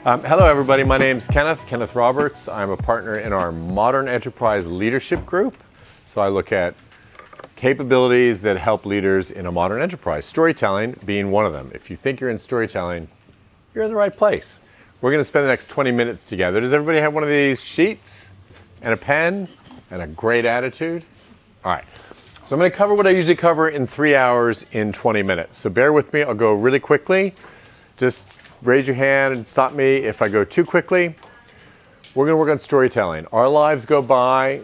Hello, everybody. My name's Kenneth Roberts. I'm a partner in our Modern Enterprise Leadership Group. So I look at capabilities that help leaders in a modern enterprise, storytelling being one of them. If you think you're in storytelling, you're in the right place. We're going to spend the next 20 minutes together. Does everybody have one of these sheets and a pen and a great attitude? All right. So I'm going to cover what I usually cover in 3 hours in 20 minutes. So bear with me. I'll go really quickly. Just raise your hand and stop me if I go too quickly. We're going to work on storytelling. Our lives go by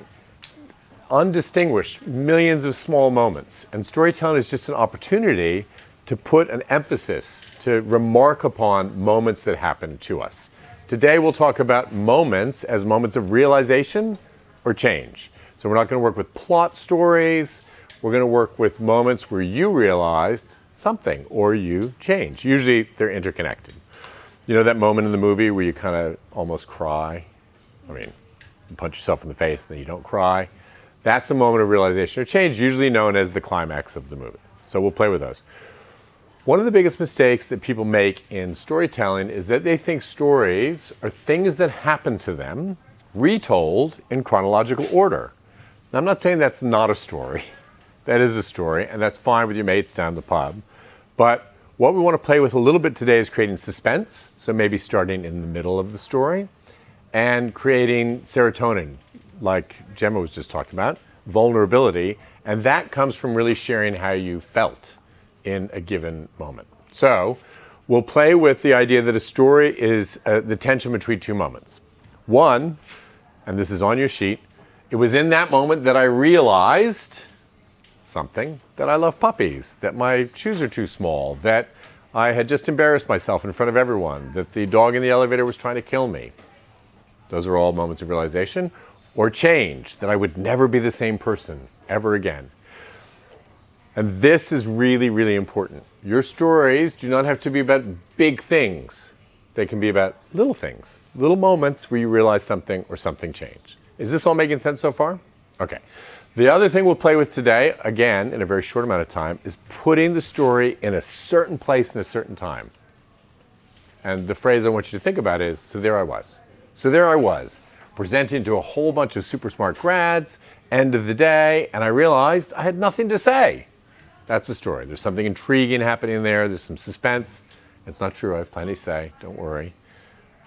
undistinguished, millions of small moments. And storytelling is just an opportunity to put an emphasis, to remark upon moments that happen to us. Today we'll talk about moments as moments of realization or change. So we're not going to work with plot stories. We're going to work with moments where you realized something or you change. Usually they're interconnected. You know that moment in the movie where you kind of almost cry? I mean, you punch yourself in the face and then you don't cry. That's a moment of realization or change, usually known as the climax of the movie. So we'll play with those. One of the biggest mistakes that people make in storytelling is that they think stories are things that happen to them, retold in chronological order. Now, I'm not saying that's not a story. That is a story, and that's fine with your mates down the pub. But what we want to play with a little bit today is creating suspense, so maybe starting in the middle of the story, and creating serotonin, like Gemma was just talking about, vulnerability, and that comes from really sharing how you felt in a given moment. So we'll play with the idea that a story is the tension between two moments. One, and this is on your sheet, it was in that moment that I realized something, that I love puppies, that my shoes are too small, that I had just embarrassed myself in front of everyone, that the dog in the elevator was trying to kill me. Those are all moments of realization. Or change, that I would never be the same person ever again. And this is really, really important. Your stories do not have to be about big things. They can be about little things, little moments where you realize something or something changed. Is this all making sense so far? Okay. The other thing we'll play with today, again, in a very short amount of time, is putting the story in a certain place in a certain time. And the phrase I want you to think about is, so there I was. So there I was, presenting to a whole bunch of super smart grads, end of the day, and I realized I had nothing to say. That's the story. There's something intriguing happening there. There's some suspense. It's not true. I have plenty to say. Don't worry.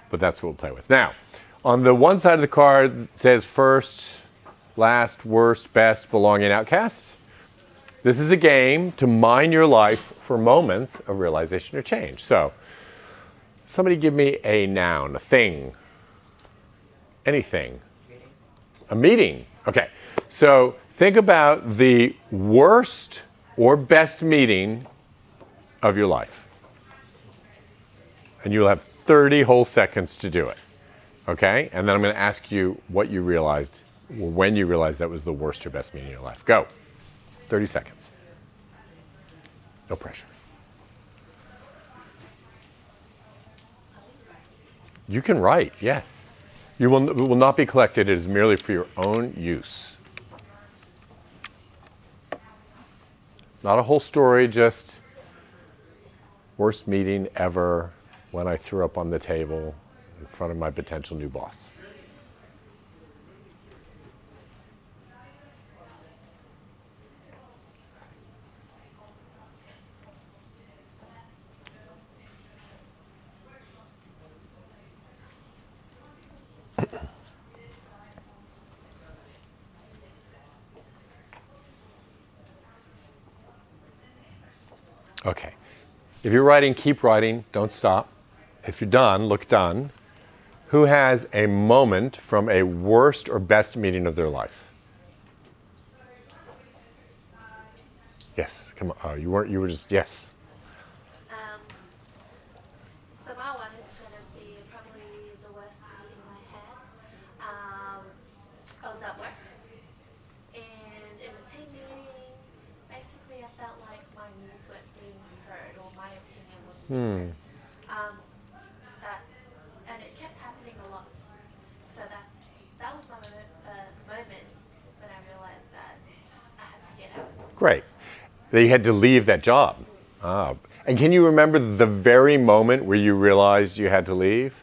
But that's what we'll play with. Now, on the one side of the card it says first, last, worst, best, belonging, outcast. This is a game to mine your life for moments of realization or change. So, somebody give me a noun, a thing, anything. A meeting. Okay. So, think about the worst or best meeting of your life. And you'll have 30 whole seconds to do it. Okay? And then I'm going to ask you what you realized, or when you realized that was the worst or best meeting in your life. Go. 30 seconds. No pressure. You can write, yes. It will not be collected. It is merely for your own use. Not a whole story, just worst meeting ever when I threw up on the table in front of my potential new boss. Okay. If you're writing, keep writing. Don't stop. If you're done, look done. Who has a moment from a worst or best meeting of their life? Yes. Come on. Oh, you weren't. You were just yes. So my one is going to be probably the worst meeting I had. I was at work, and in a team meeting, basically I felt like my news weren't being heard or my opinion wasn't being heard. And it kept happening a lot. So that was my moment when I realized that I had to get out. Great. That you had to leave that job. And can you remember the very moment where you realized you had to leave?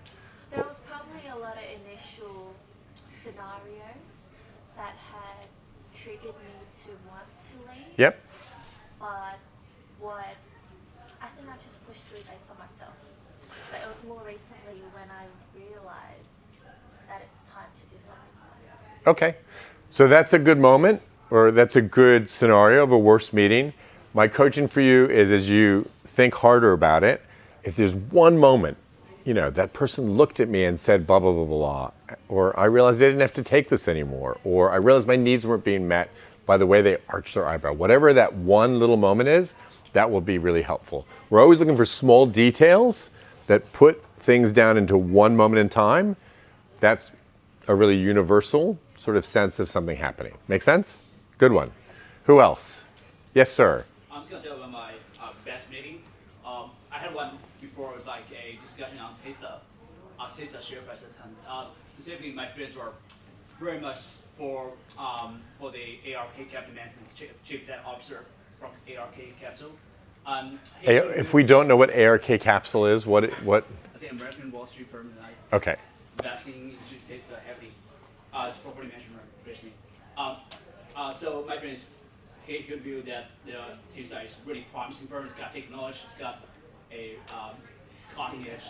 what I think I just pushed through based on myself. But it was more recently when I realized that it's time to do something for myself. Okay. So that's a good moment, or that's a good scenario of a worst meeting. My coaching for you is, as you think harder about it, if there's one moment, that person looked at me and said blah, blah, blah, blah, blah, or I realized they didn't have to take this anymore, or I realized my needs weren't being met by the way they arched their eyebrow. Whatever that one little moment is, that will be really helpful. We're always looking for small details that put things down into one moment in time. That's a really universal sort of sense of something happening. Make sense? Good one. Who else? Yes, sir. I'm just going to tell you about my best meeting. I had one before. It was like a discussion on Tesla share price at the time. Specifically, my friends were very much for the ARK Capital Management Chief Executive Officer from ARK Capital. If we don't know what ARK Capsule is, what? I think American Wall Street firm that I Okay. investing into Tesla heavily. It's property management, basically. So my friends, he viewed that Tesla is really promising firm. It's got technology. It's got a cutting edge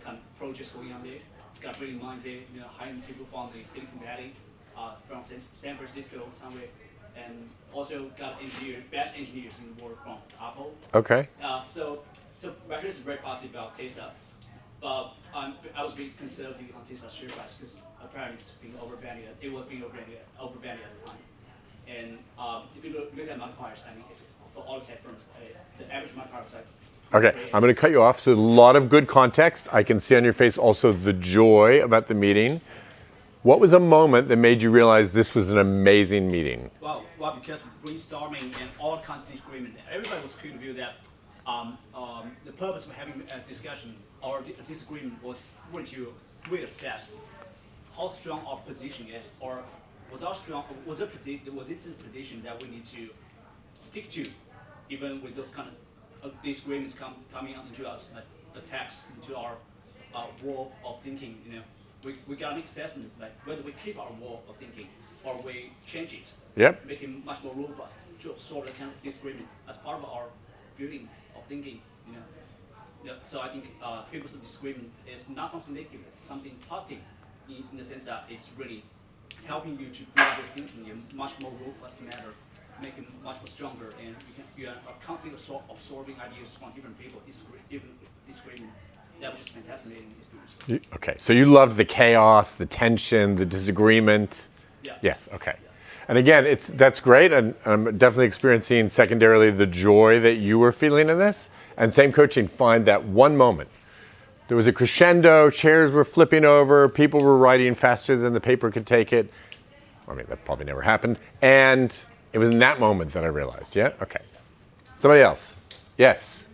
kind of projects going on there. It's got really money there. Hiring people from the Silicon Valley, from San Francisco somewhere, and also got best engineers in the world from Apple. Okay. So my friends is very positive about Tesla. But I was being conservative on Tesla's share price because apparently it's being overvalued. It was being overvalued at the time. And if you look at multipliers, I mean, for all tech firms, the average multiplier is like. Okay, I'm going to cut you off. So a lot of good context. I can see on your face also the joy about the meeting. What was a moment that made you realize this was an amazing meeting? Well, because brainstorming and all kinds of disagreement, everybody was clear to view that the purpose of having a discussion or a disagreement was really to reassess how strong our position is, or was it a position that we need to stick to, even with those kind of disagreements coming into us, like attacks into our wall of thinking. We got an assessment like whether we keep our wall of thinking or we change it. Yep. Make it much more robust to absorb the kind of disagreement as part of our building of thinking. So I think people's disagreement is not something negative; it's something positive in the sense that it's really helping you to build your thinking in a much more robust manner, making it much more stronger, and you are constantly absorbing ideas from different people, different disagreement. That was just fantastic experience. Okay, so you loved the chaos, the tension, the disagreement. Yeah. Yes. Okay. And again, that's great, and I'm definitely experiencing secondarily the joy that you were feeling in this. And same coaching, find that one moment. There was a crescendo, chairs were flipping over, people were writing faster than the paper could take it. I mean, that probably never happened. And it was in that moment that I realized, yeah? Okay. Somebody else? Yes.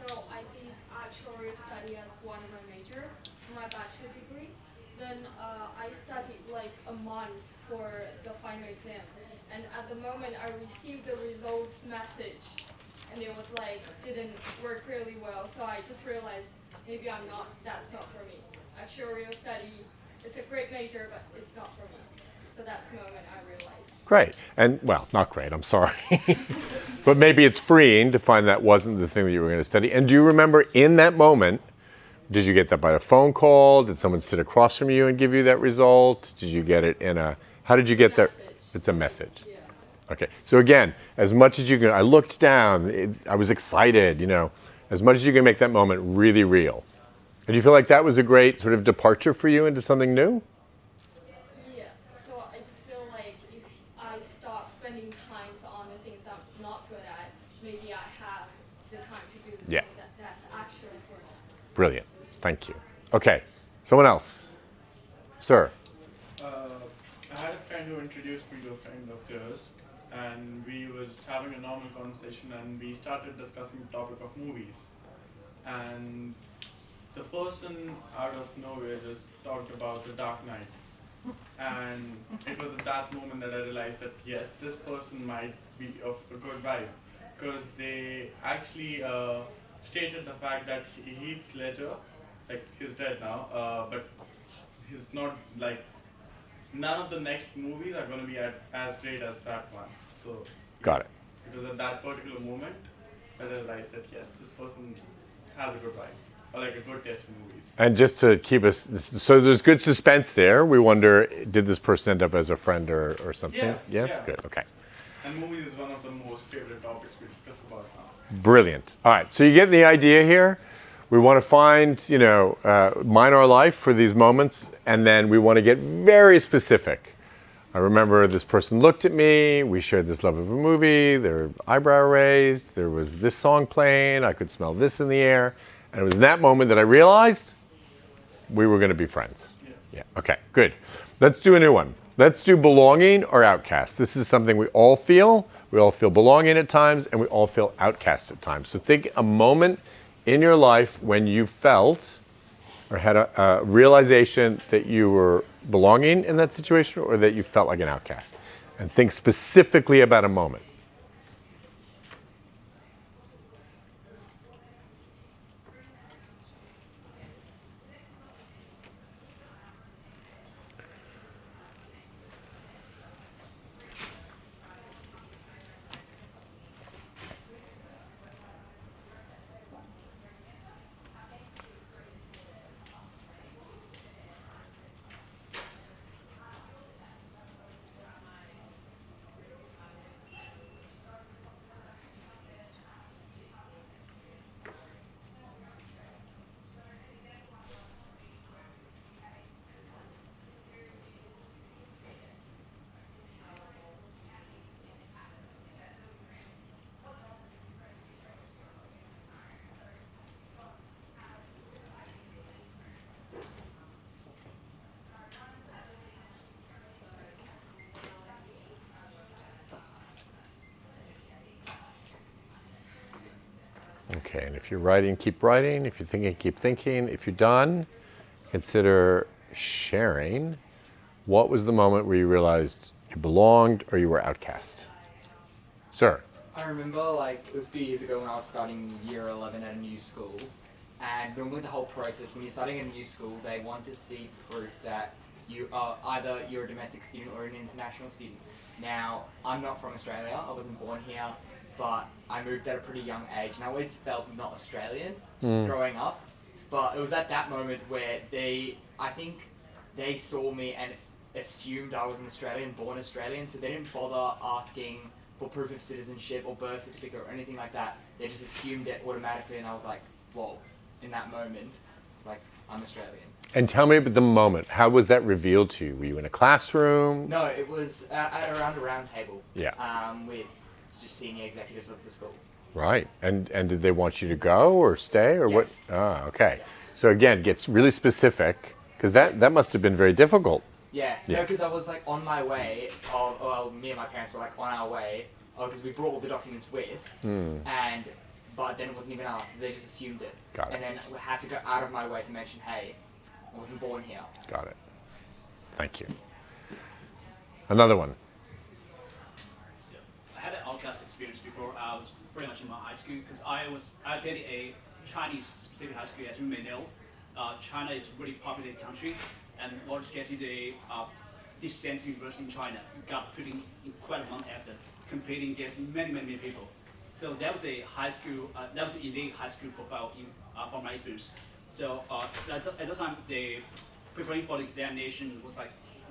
So I did actuarial study as one of my major for my bachelor degree. Then I studied like a month for the final exam. And at the moment I received the results message, and it was like didn't work really well. So I just realized maybe that's not for me. Actuarial study, it's a great major, but it's not for me. So that's the moment I realized. Great. And, well, not great, I'm sorry. But maybe it's freeing to find that wasn't the thing that you were going to study. And do you remember in that moment, did you get that by a phone call? Did someone sit across from you and give you that result? Did you get it how did you get that? It's a message. Yeah. Okay. So again, as much as you can, I looked down, I was excited, as much as you can make that moment really real. And do you feel like that was a great sort of departure for you into something new? Yeah. So I just feel like if I stop spending time on the things I'm not good at, maybe I have the time to do the Yeah. things that's actually for me. Brilliant. Thank you. Okay. Someone else. Sir. I had a friend who introduced me to a friend of theirs, and we was having a normal conversation, and we started discussing the topic of movies. And the person out of nowhere just talked about The Dark Knight. And it was at that moment that I realized that yes, this person might be of a good vibe, because they actually stated the fact that Heath Ledger, like he's dead now, but he's not like, none of the next movies are going to be as great as that one. So Got it. it was at that particular moment I realized that yes, this person has a good vibe, or like a good taste in movies. And just to keep us, so there's good suspense there. We wonder, did this person end up as a friend or something? Yeah, Yes? yeah. Good, okay. And movies is one of the most favorite topics we discuss about now. Brilliant. All right, so you get the idea here. We want to find, mine our life for these moments, and then we want to get very specific. I remember this person looked at me, we shared this love of a movie, their eyebrow raised, there was this song playing, I could smell this in the air, and it was in that moment that I realized we were going to be friends. Yeah, okay, good. Let's do a new one. Let's do belonging or outcast. This is something we all feel. We all feel belonging at times, and we all feel outcast at times. So think a moment in your life when you felt or had a realization that you were belonging in that situation or that you felt like an outcast. And think specifically about a moment. Okay, and if you're writing, keep writing. If you're thinking, keep thinking. If you're done, consider sharing. What was the moment where you realized you belonged or you were outcast? Sir. I remember it was a few years ago when I was starting year 11 at a new school, and normally the whole process, when you're starting a new school, they want to see proof that you are either you're a domestic student or an international student. Now, I'm not from Australia, I wasn't born here, but I moved at a pretty young age, and I always felt not Australian growing up. But it was at that moment where I think they saw me and assumed I was an Australian, born Australian, so they didn't bother asking for proof of citizenship or birth certificate or anything like that. They just assumed it automatically, and I was like, whoa, in that moment, like, I'm Australian. And tell me about the moment. How was that revealed to you? Were you in a classroom? No, it was around a round table. Yeah. With just senior executives of the school. Right. And did they want you to go or stay or what? Yes. Ah, okay. So again, gets really specific because that must have been very difficult. Yeah, Yeah. no, because I was on my way, me and my parents were on our way, because we brought all the documents with, but then it wasn't even asked, so they just assumed it. Got it. And then we had to go out of my way to mention, hey, I wasn't born here. Got it. Thank you. Another one. I had an outcast experience before. I was pretty much in my high school because I attended a Chinese specific high school. As you may know, China is a really populated country, and in order to get to the decent university in China, you got to put in quite a amount of effort, competing against many people. So that was a high school, that was an elite high school profile from my experience. So at that time, the preparing for the examination was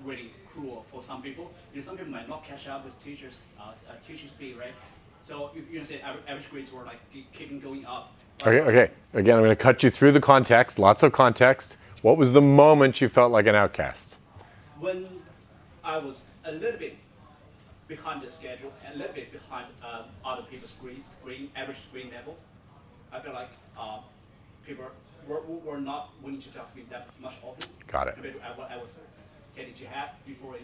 really cruel for some people. Some people might not catch up with teachers' speed, right? So you say average grades were keeping going up. Okay. Again, I'm going to cut you through the context, lots of context. What was the moment you felt like an outcast? When I was a little bit behind the schedule and a little bit behind other people's average grade level, I feel like people were not willing to talk to me that much often. Got it. Compared to what I was getting to have before.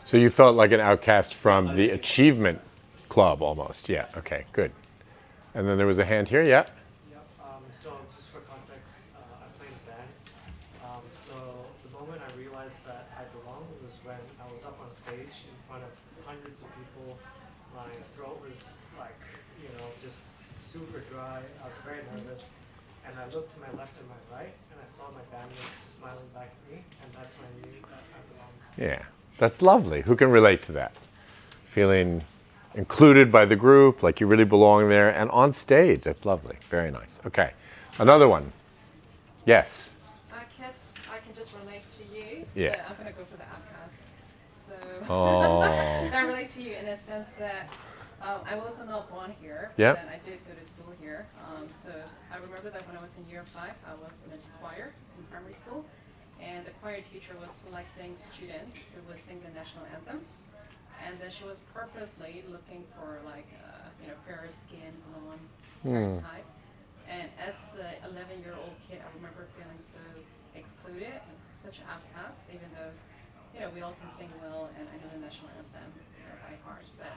So you felt like an outcast from the achievement club almost. Yeah, okay, good. And then there was a hand here, yeah? Yep, so just for context, I play in a band. So the moment I realized that I belonged was when I was up on stage in front of hundreds of people. My throat was just super dry. I was very nervous. And I looked to my left and my right, and I saw my bandmates smiling back at me, and that's when I knew that I belonged. Yeah, that's lovely. Who can relate to that? Feeling included by the group, like you really belong there, and on stage. That's lovely. Very nice. Okay. Another one. Yes. I guess I can just relate to you, Yeah. but I'm going to go for the outcast. So Oh. I relate to you in a sense that I was also not born here, Yep. but I did go to school here. So I remember that when I was in year 5, I was in a choir in primary school, and the choir teacher was selecting students who would sing the national anthem. And then she was purposely looking for like, fair skin, blonde hair type. And as an 11-year-old kid, I remember feeling so excluded and such an outcast, even though, we all can sing well and I know the national anthem by heart. But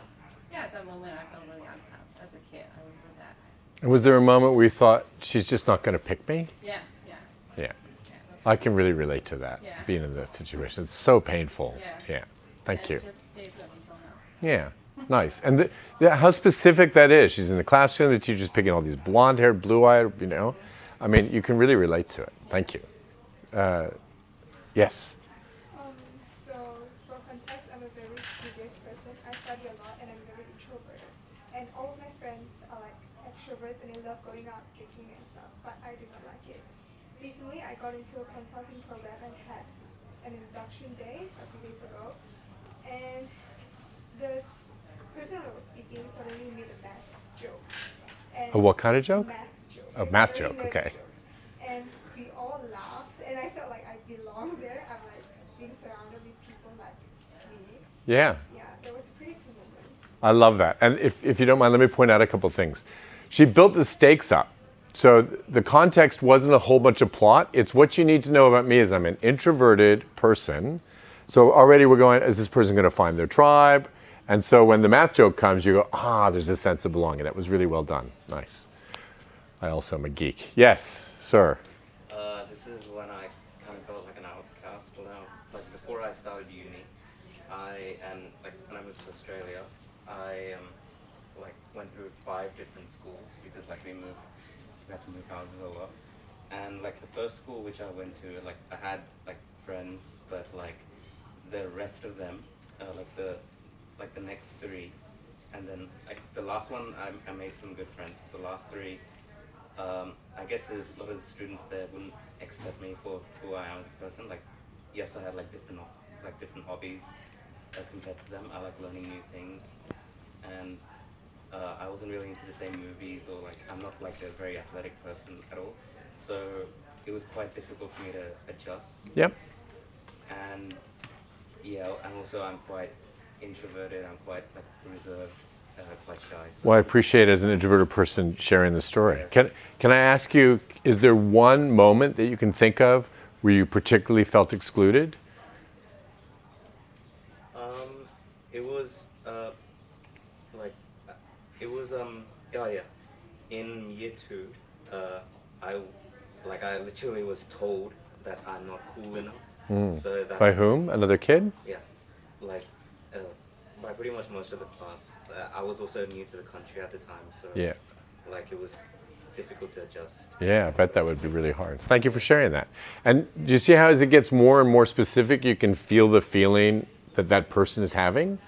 yeah, at that moment I felt really outcast as a kid. I remember that. And was there a moment where you thought, she's just not going to pick me? Yeah. Yeah. That's I can really relate to that, Yeah. being in that situation. It's so painful. Yeah. Thank you. It just stays with me until now. Yeah, nice. And how specific that is. She's in the classroom, the teacher's picking all these blonde-haired, blue-eyed, I mean, you can really relate to it. Thank you. Yes. So for context, I'm a very studious person. I study a lot and I'm very introverted. And all of my friends are like extroverts and they love going out, drinking and stuff, but I do not like it. Recently, I got into a consulting program and had an induction day a few days ago. And the person I was speaking suddenly made a math joke. And A what kind of joke? Math joke. A It's math very joke, nerdy okay. joke. And we all laughed, and I felt like I belonged there. I'm like being surrounded with people like me. Yeah. Yeah, it was a pretty cool moment. I love that. And if you don't mind, let me point out a couple things. She built the stakes up. So the context wasn't a whole bunch of plot. It's what you need to know about me is I'm an introverted person. So already we're going, is this person going to find their tribe? And so when the math joke comes, you go, there's a sense of belonging. That was really well done. Nice. I also am a geek. Yes, sir. This is when I kind of felt like an outcast. Like before I started uni, when I moved to Australia, I went through 5 different schools because we had to move houses a lot. And the first school which I went to, I had friends, but the rest of them, the next 3, and then the last one I made some good friends. But the last 3, I guess a lot of the students there wouldn't accept me for who I am as a person. Yes, I had different hobbies compared to them. I like learning new things, and I wasn't really into the same movies, or I'm not a very athletic person at all. So it was quite difficult for me to adjust. Yep. And yeah, and also I'm quite introverted. I'm quite reserved, quite shy. So. Well, I appreciate as an introverted person sharing the story. Can I ask you, is there one moment that you can think of where you particularly felt excluded? In year 2, I literally was told that I'm not cool enough. So that, By whom? Another kid? Yeah, by pretty much most of the class. I was also new to the country at the time, so Yeah. it was difficult to adjust. Yeah, I bet that would be really hard. Thank you for sharing that. And do you see how as it gets more and more specific, you can feel the feeling that that person is having?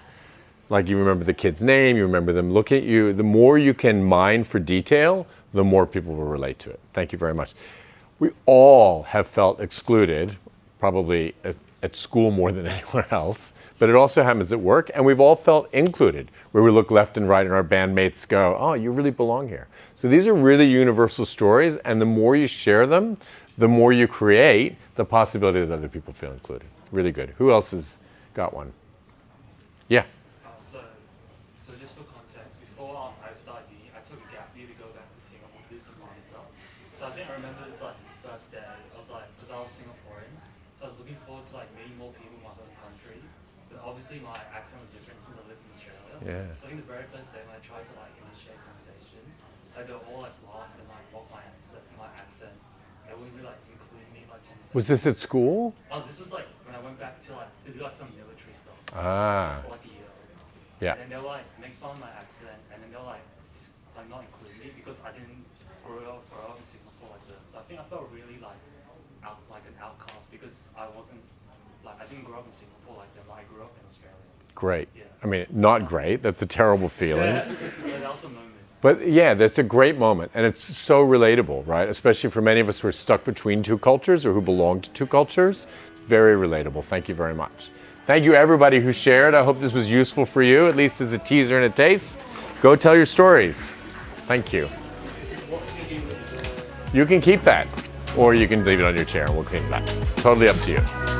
You remember the kid's name, you remember them looking at you. The more you can mine for detail, the more people will relate to it. Thank you very much. We all have felt excluded, probably at school more than anywhere else, but it also happens at work, and we've all felt included, where we look left and right and our bandmates go, oh, you really belong here. So these are really universal stories, and the more you share them, the more you create the possibility that other people feel included. Really good. Who else has got one? Yeah. So just for context, before I started uni, I took a gap year to go back to Singapore to do some money stuff. So I think I remember it's the first day, I was because I was Singaporean, so I was looking forward to meeting more people in my home country. But obviously my accent was different since I lived in Australia. Yeah. So I think the very first day when I tried to initiate conversation, they all laugh and mock my accent. They wouldn't really include me in conversation. Was this at school? Oh, this was when I went back to do some military stuff. Ah. For a year. Yeah. And they'll make fun of my accent, and then they'll not include me because I didn't grow up in Singapore like them. So I think I felt really an outcast because I wasn't I didn't grow up in Singapore like them. I grew up in Australia. Great. I mean, not great. That's a terrible feeling. But that was the moment. But yeah, that's a great moment. And it's so relatable, right? Especially for many of us who are stuck between two cultures or who belong to two cultures. It's very relatable. Thank you very much. Thank you everybody who shared. I hope this was useful for you, at least as a teaser and a taste. Go tell your stories. Thank you. You can keep that, or you can leave it on your chair and we'll clean it back. Totally up to you.